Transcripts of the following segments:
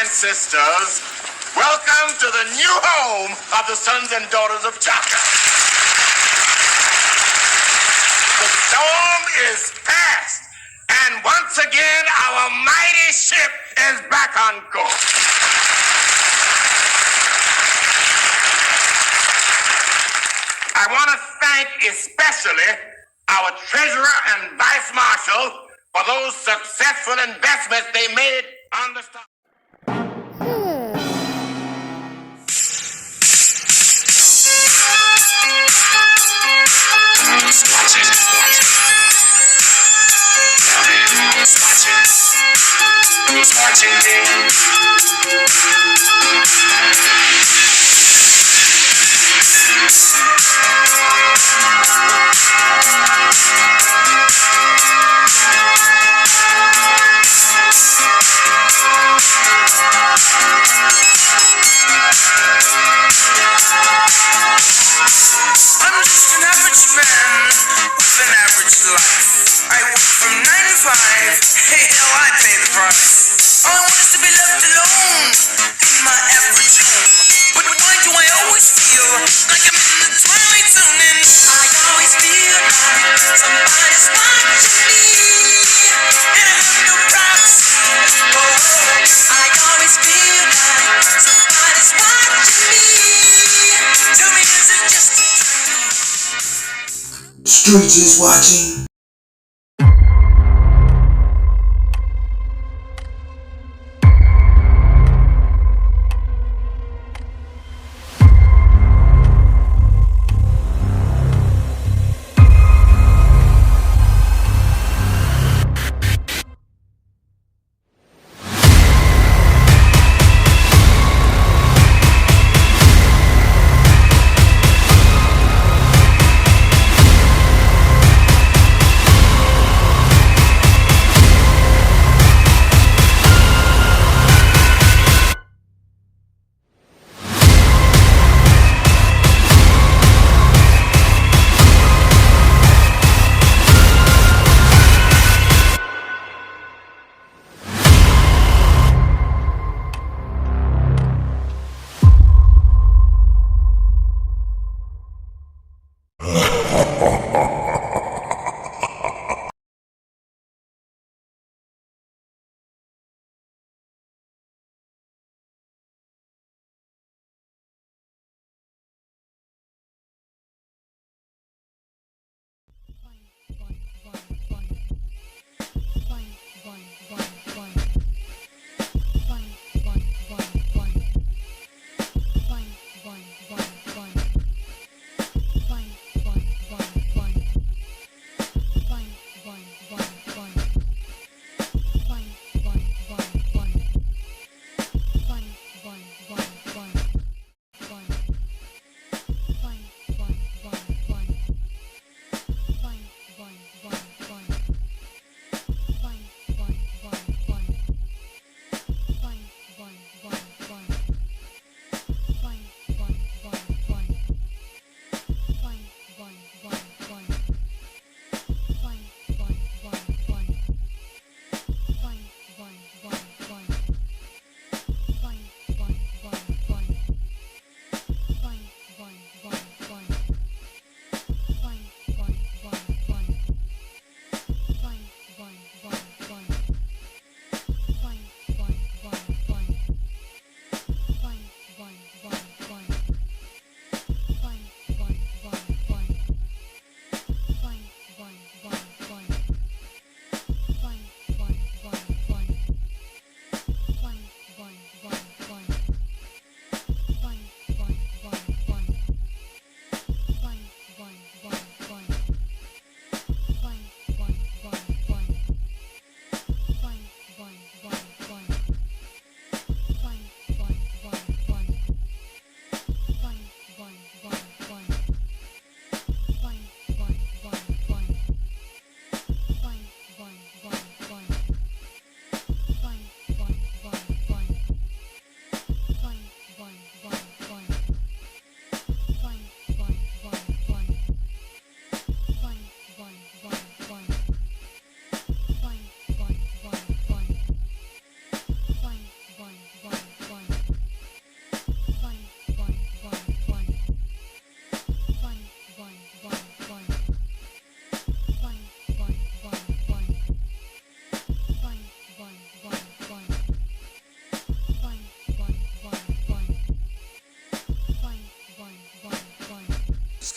and sisters, welcome to the new home of the sons and daughters of Chaka. The storm is past, and once again our mighty ship is back on course. I want to thank especially our treasurer and vice marshal for those successful investments they made on the stock. I'm just an average man with an average life. I work from 9 to 5. Hey, hell, I pay the price. All I want is to be left alone in my average home. But why do I always feel like I'm in the twilight zone? And I always feel like somebody's watching me, and I have no privacy. Oh, I always feel like somebody's watching me. Tell me, is it just a dream? Streets is watching.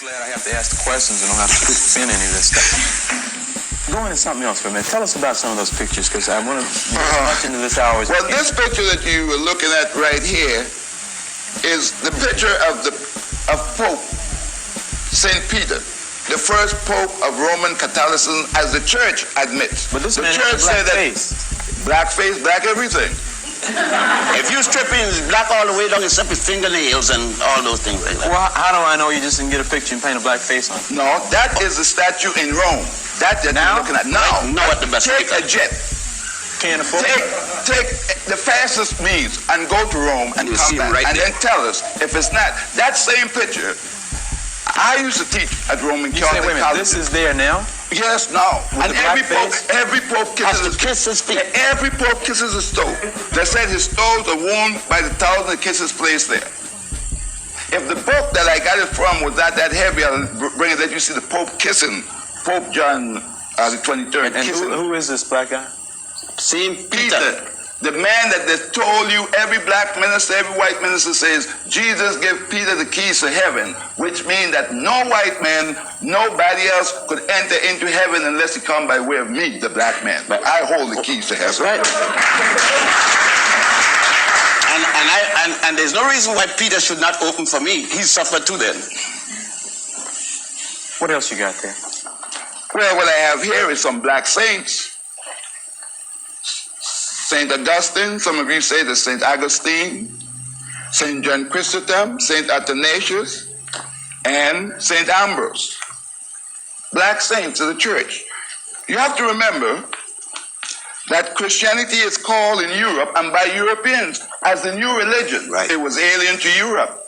Glad I have to ask the questions and don't have to spin any of this stuff. Go into something else for a minute. Tell us about some of those pictures, because I want to get much into this hour. Well, this picture that you were looking at right here is the picture of Pope St. Peter, the first Pope of Roman Catholicism, as the church admits. But this the man church has a black said that face. black face, black everything. If you strip him, it's black all the way down except his fingernails and all those things like that. Well, how do I know you just didn't get a picture and paint a black face on it? No, that is the statue in Rome. That you're looking at now. Know what the best Take a jet. Can't afford Take the fastest means and go to Rome and You come see back right and there. then tell us if it's not. That same picture, I used to teach at Roman You say, Catholic wait a minute, College. this is there now? Yes, now. With And the black every pope Has to kisses kiss his feet. every pope kisses his toe. They said his toes are worn by the thousand kisses placed there. If the pope that I got it from was not that heavy, I'll bring it that you see the pope kissing Pope John the 23rd. And kissing who is this black guy? Saint Peter, Peter. the man that they told you, every black minister, every white minister says, Jesus gave Peter the keys to heaven, which means that no white man, nobody else could enter into heaven unless he come by way of me, the black man. But I hold the keys to heaven. That's right. And there's no reason why Peter should not open for me. He suffered too then. What else you got there? Well, what I have here is some black saints. St. Augustine, some of you say that St. Augustine, St. John Chrysostom, St. Athanasius, and St. Ambrose. Black saints of the church. You have to remember that Christianity is called in Europe and by Europeans as the new religion. Right. It was alien to Europe.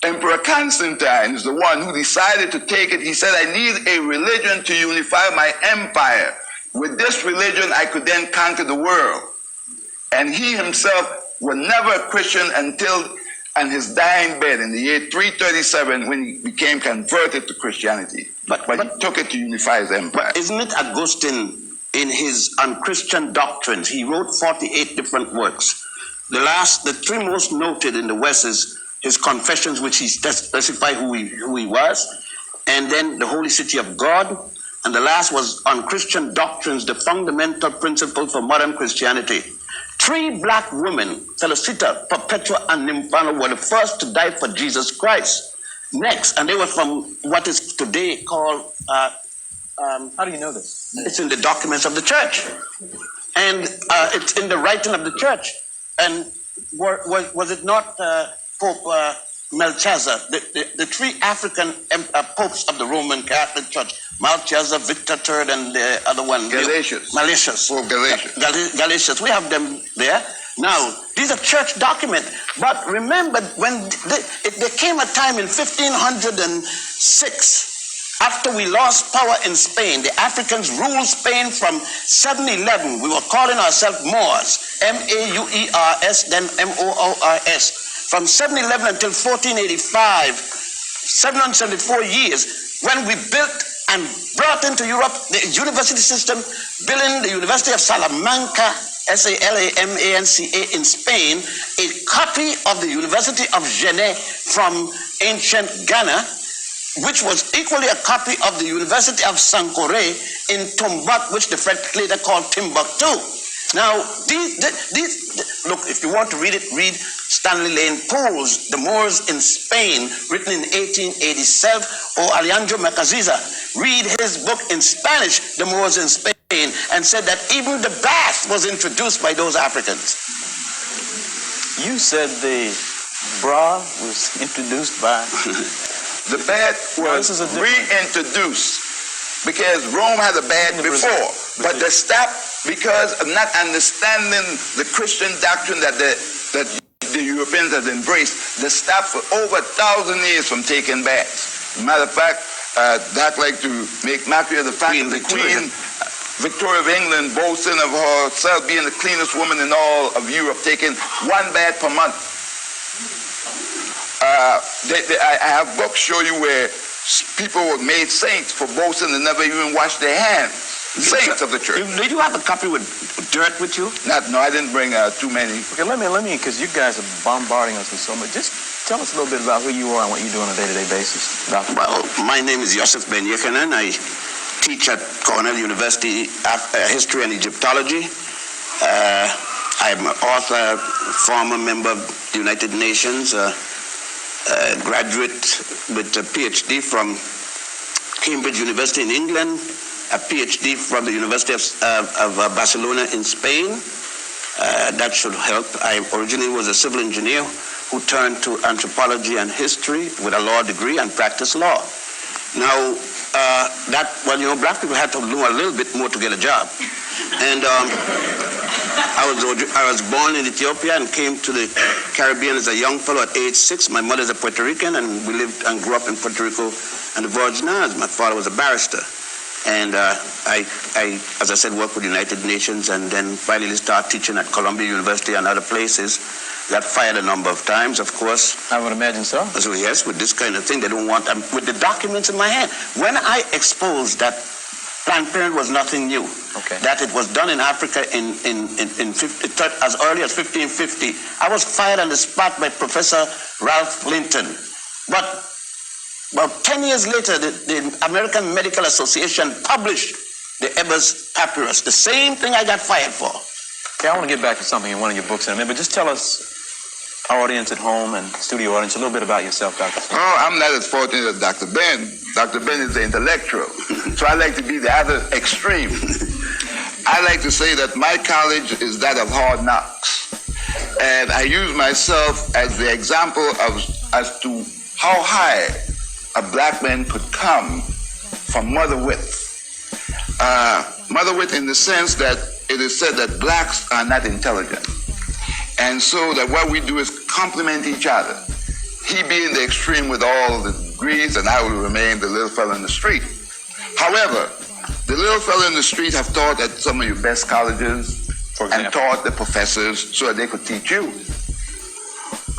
Emperor Constantine is the one who decided to take it. He said, I need a religion to unify my empire. With this religion, I could then conquer the world. And he himself was never a Christian until on his dying bed in the year 337 when he became converted to Christianity. But he took it to unify his empire. Isn't it Augustine in his unchristian doctrines? He wrote 48 different works. The three most noted in the West is his Confessions, which he specified who he was, and then the Holy City of God, and the last was on Christian doctrines, the fundamental principles for modern Christianity. Three black women, Felicita, Perpetua, and Nymphana, were the first to die for Jesus Christ. Next, and they were from what is today called, How do you know this? it's in the documents of the church. And it's in the writing of the church. And was it not Pope Melchizedek, the three African popes of the Roman Catholic Church, Melchizedek, Victor III, and the other one, Galatius. Pope Galatius. We have them there. Now, these are church documents. But remember, when there came a time in 1506, after we lost power in Spain, the Africans ruled Spain from 711. We were calling ourselves Moors, M-A-U-E-R-S, then M-O-O-R-S. From 711 until 1485, 774 years, when we built and brought into Europe the university system, building the University of Salamanca, S-A-L-A-M-A-N-C-A in Spain, a copy of the University of Genève from ancient Ghana, which was equally a copy of the University of Sankore in Tombouctou, which the French later called Timbuktu. Now, look, if you want to read it, read Stanley Lane Poe's The Moors in Spain, written in 1887, or Alejandro Macaziza. Read his book in Spanish, The Moors in Spain, and said that even the bath was introduced by those Africans. You said the bra was introduced by... The bath was reintroduced because Rome had a bath before, but they stopped because of not understanding the Christian doctrine that the Europeans had embraced. They stopped for over 1,000 years from taking baths. Matter of fact, I'd like to make mockery of the fact that the Queen Victoria of England boasting of herself being the cleanest woman in all of Europe, taking one bath per month. I have books show you where people were made saints for boasting and never even washed their hands. Saints of the church. Did you have a copy with dirt with you? No, I didn't bring too many. Okay, let me, because you guys are bombarding us with so much. Just tell us a little bit about who you are and what you do on a day-to-day basis, Doctor. Well, my name is Yosef Ben Yekanen. I teach at Cornell University History and Egyptology. I'm an author, former member of the United Nations, graduate with a PhD from Cambridge University in England, a PhD from the University of Barcelona in Spain. That should help. I originally was a civil engineer who turned to anthropology and history with a law degree and practiced law. Now, black people had to know a little bit more to get a job. And I was born in Ethiopia and came to the Caribbean as a young fellow at age 6. My mother's a Puerto Rican, and we lived and grew up in Puerto Rico and the Virgin Islands. My father was a barrister. And I, as I said, worked with the United Nations, and then finally started teaching at Columbia University and other places. Got fired a number of times, of course. I would imagine so. So yes, with this kind of thing, they don't want, with the documents in my hand. When I exposed that Planned Parenthood was nothing new, that it was done in Africa as early as 1550, I was fired on the spot by Professor Ralph Linton. But about 10 years later, the American Medical Association published the Ebers Papyrus, the same thing I got fired for. Okay, I want to get back to something in one of your books in a minute, but just tell us, our audience at home and studio audience, a little bit about yourself, Dr. Smith. Oh, I'm not as fortunate as Dr. Ben. Dr. Ben is the intellectual, so I like to be the other extreme. I like to say that my college is that of hard knocks, and I use myself as the example as to how high a black man could come from mother wit. Mother wit in the sense that it is said that blacks are not intelligent. And so that what we do is complement each other. He being the extreme with all the degrees, and I will remain the little fellow in the street. However, the little fellow in the street have taught at some of your best colleges and taught the professors so that they could teach you.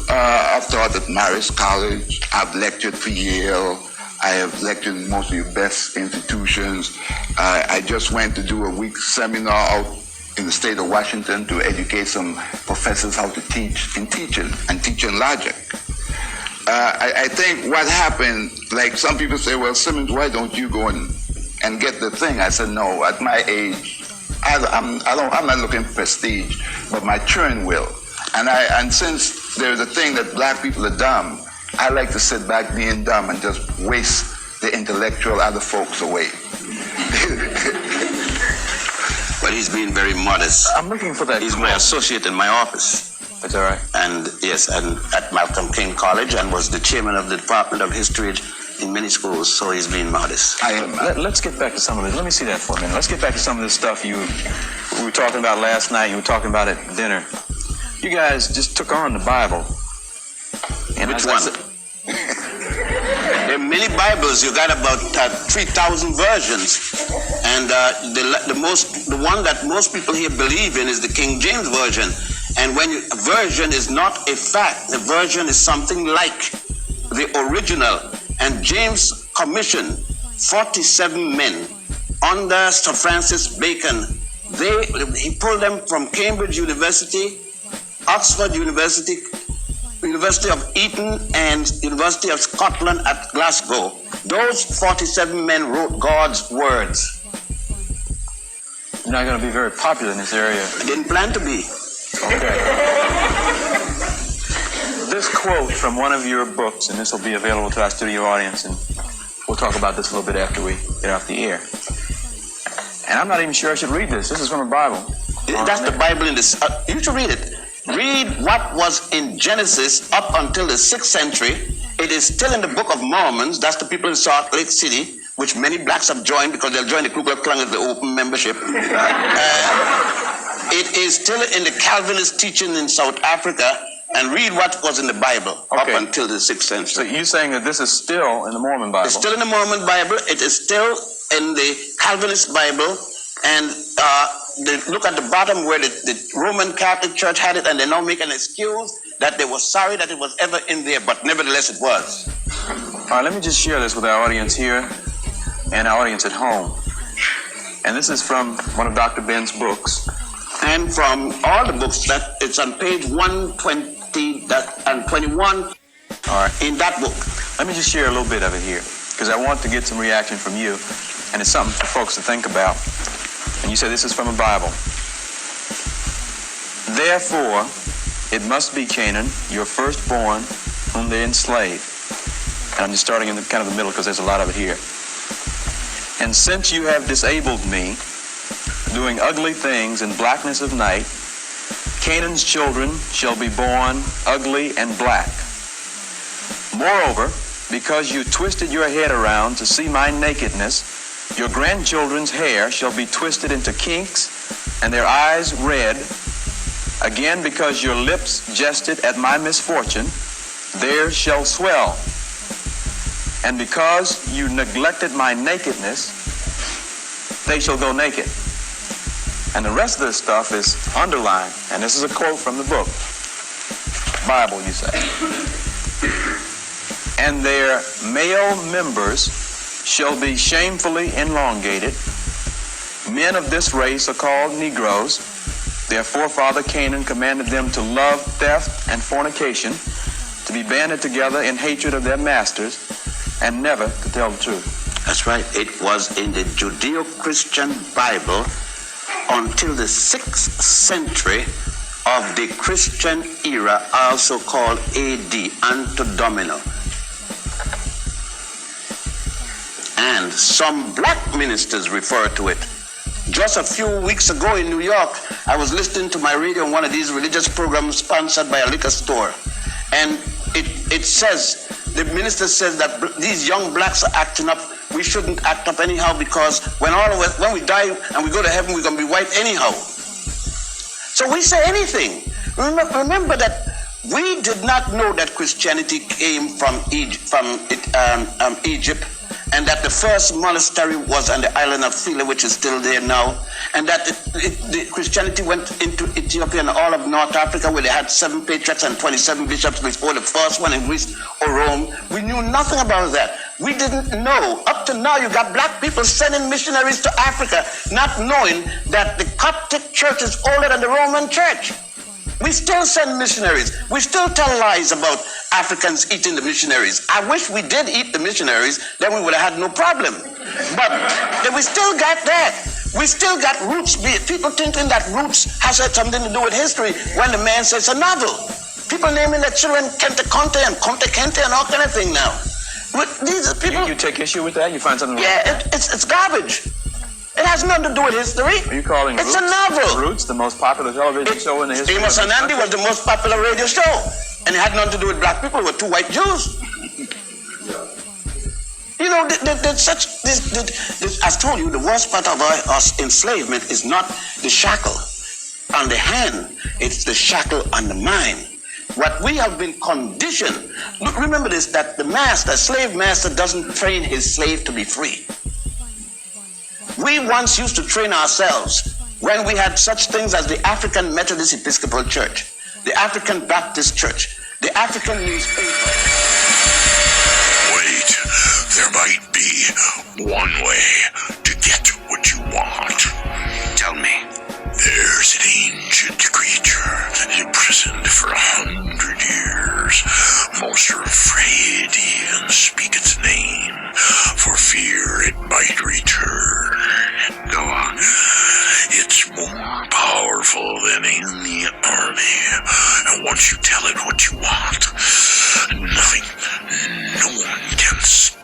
I've taught at Marist College. I've lectured for Yale. I have lectured in most of your best institutions. I just went to do a week seminar out in the state of Washington to educate some professors how to teach in teaching and teaching logic. I think what happened, like some people say, well, Simmons, why don't you go and get the thing? I said, no, at my age, I'm not looking for prestige, but my children will. And since there's a thing that black people are dumb, I like to sit back being dumb and just waste the intellectual other folks away. But he's being very modest. I'm looking for that. He's my associate in my office. That's all right. And yes, and at Malcolm King College, and was the chairman of the Department of History in many schools, so he's being modest. Let's get back to some of this. Let me see that for a minute. Let's get back to some of this stuff we were talking about last night. You were talking about at dinner. You guys just took on the Bible. And which one? There are many Bibles. You got about 3,000 versions, and the one that most people here believe in is the King James version. And when a version is not a fact, the version is something like the original. And James commissioned 47 men under Sir Francis Bacon. He pulled them from Cambridge University, Oxford University, University of Eton, and University of Scotland at Glasgow. Those 47 men wrote God's words. You're not going to be very popular in this area. I didn't plan to be. Okay. This quote from one of your books, and this will be available to our studio audience, and we'll talk about this a little bit after we get off the air. And I'm not even sure I should read this. This is from the Bible. That's the Bible in this. You should read it. Read what was in Genesis up until the 6th century. It is still in the Book of Mormons. That's the people in Salt Lake City, which many blacks have joined because they'll join the Ku Klux Klan as the open membership. It is still in the Calvinist teaching in South Africa. And read what was in the Bible up until the 6th century. So you're saying that this is still in the Mormon Bible? It's still in the Mormon Bible. It is still in the Calvinist Bible. And look at the bottom where the Roman Catholic Church had it, and they now make an excuse that they were sorry that it was ever in there, but nevertheless it was. All right, let me just share this with our audience here and our audience at home. And this is from one of Dr. Ben's books. And from all the books, that it's on page 120 and 21. All right. in that book. Let me just share a little bit of it here, because I want to get some reaction from you, and it's something for folks to think about. And you say this is from a Bible. Therefore, it must be Canaan, your firstborn, whom they enslaved. And I'm just starting in the kind of the middle because there's a lot of it here. And since you have disabled me, doing ugly things in blackness of night, Canaan's children shall be born ugly and black. Moreover, because you twisted your head around to see my nakedness, your grandchildren's hair shall be twisted into kinks, and their eyes red. Again, because your lips jested at my misfortune, theirs shall swell. And because you neglected my nakedness, they shall go naked. And the rest of this stuff is underlined. And this is a quote from the book. Bible, you say. And their male members shall be shamefully elongated. Men of this race are called Negroes. Their forefather Canaan commanded them to love theft and fornication, to be banded together in hatred of their masters, and never to tell the truth. That's right. It was in the Judeo-Christian Bible until the 6th century of the Christian era, also called AD, Anno Domini. And some black ministers refer to it. Just a few weeks ago in New York, I was listening to my radio on one of these religious programs sponsored by a liquor store. And it says, the minister says that these young blacks are acting up. We shouldn't act up anyhow, because when we die and we go to heaven, we're going to be white anyhow. So we say anything. Remember that we did not know that Christianity came from Egypt, and that the first monastery was on the island of Philae, which is still there now, and that the Christianity went into Ethiopia and all of North Africa, where they had 7 patriarchs and 27 bishops before the first one in Greece or Rome. We knew nothing about that. We didn't know. Up to now, you got black people sending missionaries to Africa, not knowing that the Coptic church is older than the Roman church. We still send missionaries. We still tell lies about Africans eating the missionaries. I wish we did eat the missionaries, then we would have had no problem. But we still got that. We still got roots. People thinking that roots has had something to do with history when the man says a novel. People naming their children Kente Conte and Conte Kente and all kind of thing now. But these people. You take issue with that? You find something wrong? Yeah, it's garbage. It has nothing to do with history. Are you calling it's Roots, a novel. Roots the most popular television show in the history Amos of and Andy was the most popular radio show. And it had nothing to do with black people. It were 2 white Jews. You know, there's such this. I told you, the worst part of our enslavement is not the shackle on the hand, it's the shackle on the mind. What we have been conditioned. Remember this, that the slave master doesn't train his slave to be free. We once used to train ourselves when we had such things as the African Methodist Episcopal Church, the African Baptist Church, the African newspaper. Wait, there might be one way to get what you want. Tell me. There's an ancient creature imprisoned for 100 years. Most are afraid to even speak its name, for fear it might return. Go on. It's more powerful than any army, and once you tell it what you want, no one can stop